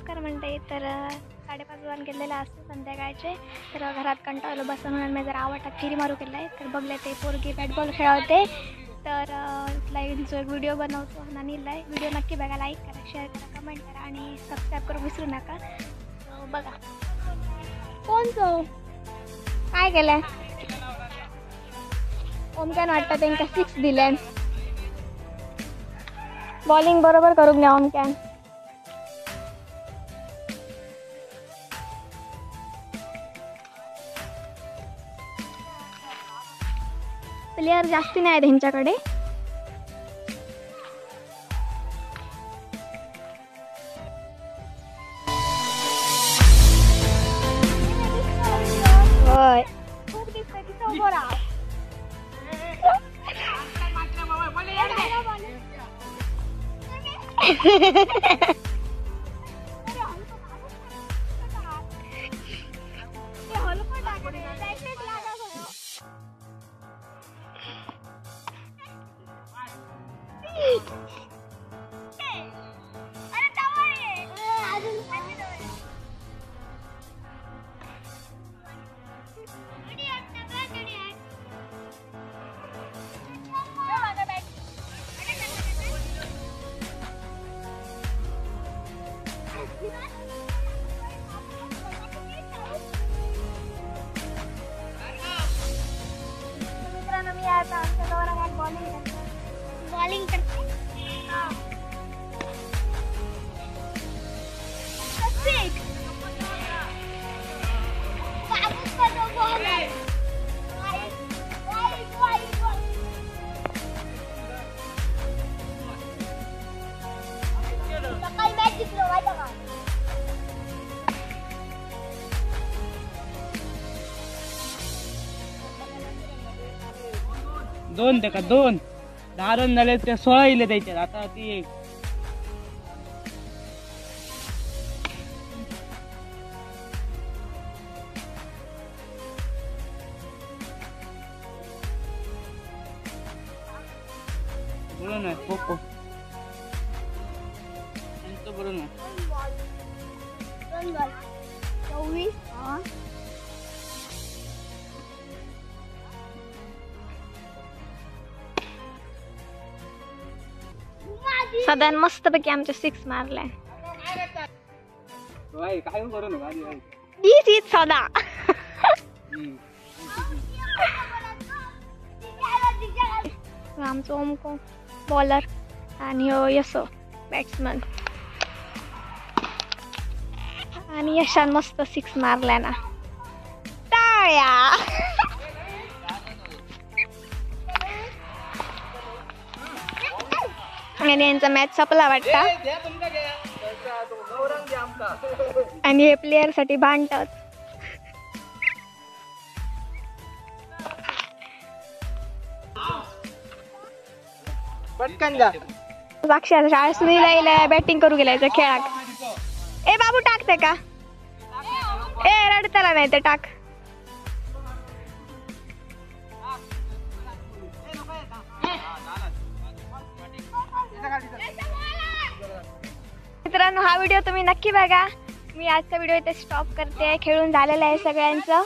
नमस्कार म्हणते. तर 5:30 वाजून गेलेले असते संध्याकाळचे. तर घरात कंटाळलो बसून म्हणून मी जरा आवडता फिरी मारू केला आहे. तर बघले ते पोरगी बॅटबॉल खेळवते. तर तिचा एक व्हिडिओ बनवतो नानीला. व्हिडिओ नक्की बघा, लाईक करा, शेअर करा, कमेंट करा आणि सबस्क्राईब करून विसरू नका. बघा कोणचं काय केलंय ओमक्यान वाटतं त्यांना 6 दिले. बॉलिंग बरोबर करून घ्या ओमक्यान. प्लेयर जास्ती नाही त्यांच्याकडे. होय खूप दिसतंय तिथं उभं राहा. मित्रांनो मी आता आमच्या गावाला बॉलिंग करते. दोन ते का 2 10 रन झाले ते 16 इले द्यायचे. आता ती बोलो ना कोको तो बोलो ना 24. सदान मस्तपैकी आमच्या 6 मारल्या. काय करू नका दिस इज सदा. आमचं ओमको बॉलर आणि यशो बॅट्समन. आणि यशान मस्त 6 मारल्या ना. टाळ्या. आणि यांचा मॅच संपला वाटता. आणि हे प्लेयर साठी भांडतात. पटकन जा. साक्षर शाळेत सुनीला बॅटिंग करू गेलाय खेळात. ए बाबू टाकते का? ए रडताला नाही ते टाक. मित्रांनो हा व्हिडिओ तुम्ही नक्की बघा. मी आजचा व्हिडिओ इथे स्टॉप करते. खेळून झालेला आहे सगळ्यांचं.